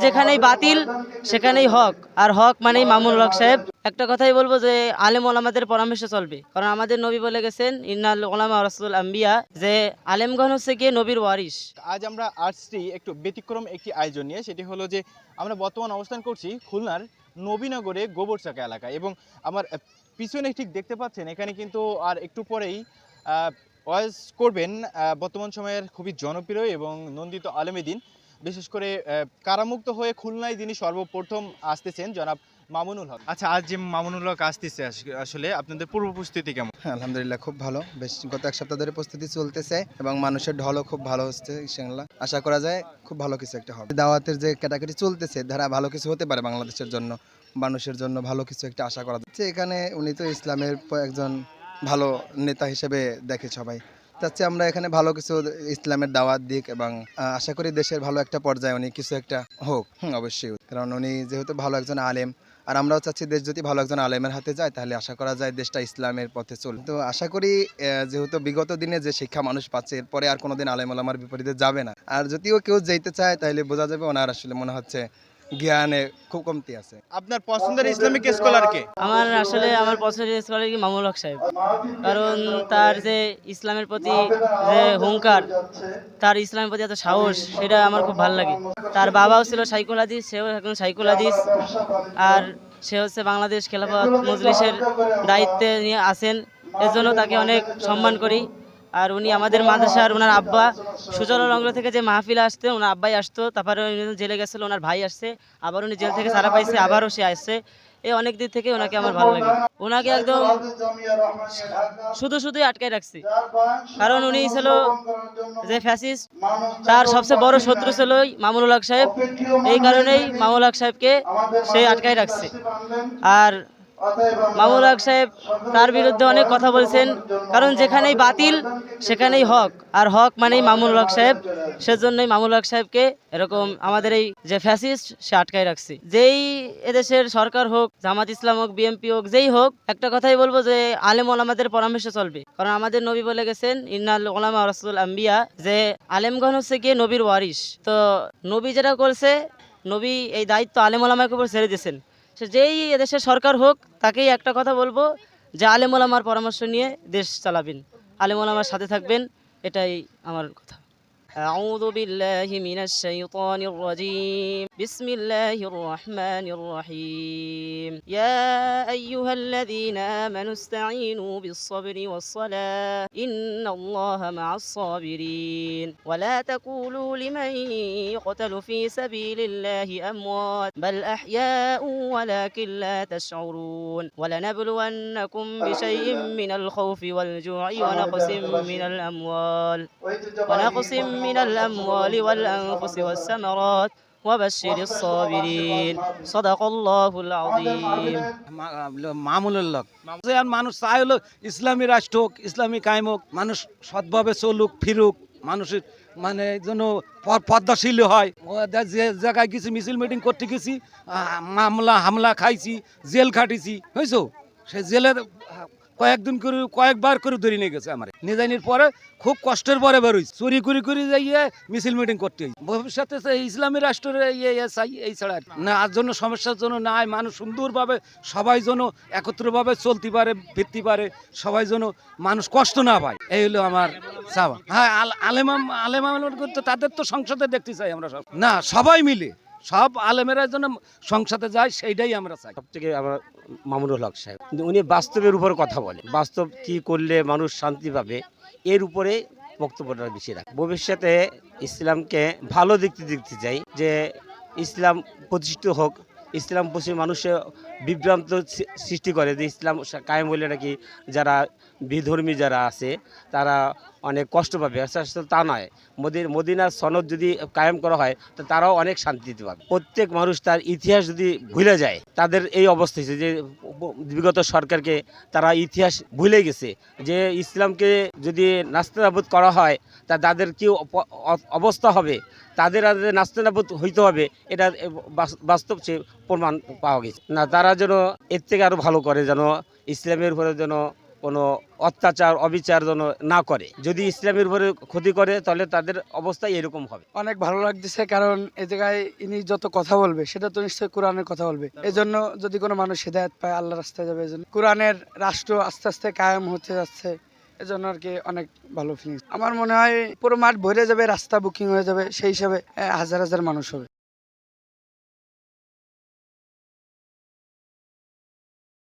যেখানেই বাতিল সেখানেই হক, আর হক মানেই মামুনুল হক সাহেব। একটা কথাই বলবো যে আলেম ওলামাদের পরামর্শে চলবে, কারণ আমাদের নবী বলে গেছেন ইন্নাল ওলামা রাসূলুল আম্বিয়া, যে আলেমগণ হচ্ছে গিয়ে নবীর ওয়ারিস। আজ আমরা আসছি একটু ব্যতিক্রম একটি আয়োজন নিয়ে, সেটি হলো যে আমরা বর্তমান অবস্থান করছি খুলনার নবীনগরে গোবরচাকা এলাকায়, এবং আমার পিছনে ঠিক দেখতে পাচ্ছেন এখানে কিন্তু আর একটু পরেই ওয়াজ করবেন বর্তমান সময়ের খুবই জনপ্রিয় এবং নন্দিত আলেমে দিন, বিশেষ করে কারামুক্ত হয়ে খুলনায় যিনি সর্বপ্রথম আসতেছেন জনাব মামুনুল হক। আচ্ছা, আজ যে মামুনুল হক আসতেছে, আসলে আপনাদের পূর্ব প্রস্তুতি কেমন? হ্যাঁ, আলহামদুলিল্লাহ খুব ভালো। বেশ গত এক সপ্তাহ ধরে প্রস্তুতি চলতেছে এবং মানুষের ঢলও খুব ভালো হচ্ছে ইনশাআল্লাহ। আশা করা যায় খুব ভালো কিছু একটা হবে। দাওয়াতের যে ক্যাটাগরি চলতেছে ধারা ভালো কিছু হতে পারে বাংলাদেশের জন্য, মানুষের জন্য ভালো কিছু একটা আশা করা যাচ্ছে। এখানে উনি তো ইসলামের একজন ভালো নেতা হিসেবে দেখে সবাই। চাচ্ছি আমরা এখানে ভালো কিছু ইসলামের দাওয়াত দিক এবং আশা করি দেশের ভালো একটা পর্যায়ে উনি কিছু একটা হোক। অবশ্যই, কারণ উনি যেহেতু ভালো একজন আলেম, আর আমরাও চাচ্ছি দেশ যদি ভালো একজন আলেমের হাতে যায় তাহলে আশা করা যায় দেশটা ইসলামের পথে চলবে। তো আশা করি যেহেতু বিগত দিনে যে শিক্ষা মানুষ পাচ্ছে এরপরে আর কোনোদিন আলেম ওলামার বিপরীতে যাবে না। আর যদিও কেউ যেতে চায় তাহলে বোঝা যাবে ওনার আসলে মনে হচ্ছে জ্ঞানে খুব কমতি আছে। আপনার পছন্দের ইসলামিক স্কলার কে? আমার পছন্দের স্কলার কি মামুনুল হক সাহেব, কারণ তার যে ইসলামের প্রতি যে হুঙ্কার, তার ইসলামের প্রতি এত সাহস, সেটা আমার খুব ভালো লাগে। তার বাবাও ছিল সাইকুল হাদিস, সেও এখন সাইকুল হাদিস, আর সে হচ্ছে বাংলাদেশ খেলাফত মজলিসের দায়িত্বে নিয়ে আছেন, এর জন্য তাকে অনেক সম্মান করি। আর উনি আমাদের মাদ্রাসার, ওনার আব্বা সুজলা লগ্ন থেকে যে মাহফিলে আসতে ওনার আব্বাই আসতো, তারপরে উনি জেলে গেছিলো, ওনার ভাই আসছে, আবার উনি জেল থেকে ছাড়া পাইছে, আবারও সে আসছে। এই অনেক দিক থেকে ওনাকে আমার ভালো লাগে। ওনাকে একদম শুধুই আটকায় রাখছি, কারণ উনি ছিল যে ফ্যাসিস্ট, তার সবচেয়ে বড় শত্রু ছিল মামুনুল হক সাহেব। এই কারণেই মামুনুল হক সাহেবকে সে আটকায় রাখছে। আর মামুনুল হক সাহেব তার বিরুদ্ধে অনেক কথা বলছেন, কারণ যেখানেই বাতিল সেখানেই হক, আর হক মানেই মামুনুল হক সাহেব। সেজন্যই মামুনুল হক সাহেবকে এরকম আমাদের এই যে ফ্যাসিস্ট সে আটকায় রাখছে। যেই এদেশের সরকার হোক, জামাত ইসলাম হোক, বিএনপি হোক, যেই হোক, একটা কথাই বলবো যে আলেম ওলামাদের পরামর্শে চলবে, কারণ আমাদের নবী বলে গেছেন ইন্নাল ওলামা রাসূলুল আম্বিয়া, যে আলেমগণ হচ্ছে গিয়ে নবীর ওয়ারিস। তো নবী যেটা করছে, নবী এই দায়িত্ব আলেম ওলামাকে উপর ছেড়ে দিয়েছেন। সে যেই এদেশের সরকার হোক, তাকেই একটা কথা বলবো যে আলেম ওলামার পরামর্শ নিয়ে দেশ চালাবেন, আলেম ওলামার সাথে থাকবেন, এটাই আমার কথা। أعوذ بالله من الشيطان الرجيم بسم الله الرحمن الرحيم يا أيها الذين آمنوا استعينوا بالصبر والصلاة إن الله مع الصابرين ولا تقولوا لمن يقتل في سبيل الله أموات بل أحياء ولكن لا تشعرون ولنبلونكم بشيء من الخوف والجوع ونقص من الأموال والأنفس والثمرات وبشر الصابرين صدق الله العظيم। মামুনুল হক মানুষ চাই হলো ইসলামী রাষ্ট্র হোক, ইসলামী কায়েম হোক, মানুষ সৎভাবে চলুক ফিরুক, মানুষের মানে যেন পদ্মাশীল হয়। যে জায়গায় গেছি মিছিল মিটিং করতে গেছি, মামলা হামলা খাইছি, জেল খাটিছি, হয়েছো সে জেলের কয়েকবার করে ধরে নিয়ে গেছে আমার নিজানির পরে, খুব কষ্টের পরে বেরোইছি, চুরি করে যাইয়ে মিছিল মিটিং করতে হয়। ভবিষ্যতে ইসলামী রাষ্ট্রের চাই, এই ছাড়া না আর জন্য সমস্যার জন্য নাই, মানুষ সুন্দরভাবে সবাই যেন একত্রভাবে চলতে পারে, ফিরতে পারে, সবাই যেন মানুষ কষ্ট না পায়, এই হলো আমার চাওয়া। হ্যাঁ, আলেমা তো তাদের তো সংসদে দেখতে চাই আমরা, সব না সবাই মিলে সব আলেমেরা যেন সংসদে যায়, সেইটাই আমরা চাই। সবথেকে আমার মামুনুল হক সাহেব, কিন্তু উনি বাস্তবের উপর কথা বলে, বাস্তব কি করলে মানুষ শান্তি পাবে এর উপরে বক্তব্যটা বেশি রাখে। ভবিষ্যতে ইসলামকে ভালো দেখতে চাই, যে ইসলাম প্রতিষ্ঠিত হোক, ইসলাম পশ্চিম মানুষের বিভ্রান্ত সৃষ্টি করে যে ইসলাম কায়েম হইলে নাকি যারা বিধর্মী যারা আছে তারা অনেক কষ্ট পাবে, আসলে তা নয়। মদিনার সনদ যদি কায়েম করা হয় তো তারাও অনেক শান্তিতে পাবে। প্রত্যেক মানুষ তার ইতিহাস যদি ভুলে যায়, তাদের এই অবস্থা হয়েছে যে বিগত সরকারকে তারা ইতিহাস ভুলে গেছে, যে ইসলামকে যদি নাস্তানাবুদ করা হয় তা তাদের কি অবস্থা হবে, তাদের নাস্তানাবুদ হইতে হবে, এটা বাস্তব সে প্রমাণ পাওয়া গেছে। না, তারা যেন এর থেকে আরও ভালো করে, যেন ইসলামের উপরে যেন কোনো অত্যাচার অবিচার যেন না করে। যদি ইসলামের উপরে ক্ষতি করে তাহলে তাদের অবস্থা এরকম হবে। অনেক ভালো লাগতেছে, কারণ এই জায়গায় ইনি যত কথা বলবে সেটা তো নিশ্চয়ই কোরআনের কথা বলবে। এজন্য যদি কোনো মানুষ হেদায়েত পায়, আল্লাহ রাস্তায় যাবে। এজন্য কোরআনের রাষ্ট্র আস্তে আস্তে কায়েম হতে যাচ্ছে, এজন্য আর কি অনেক ভালো ফিলিংস। আমার মনে হয় পুরো মাঠ ভরে যাবে, রাস্তা বুকিং হয়ে যাবে, সেই হিসাবে হাজার হাজার মানুষ হবে।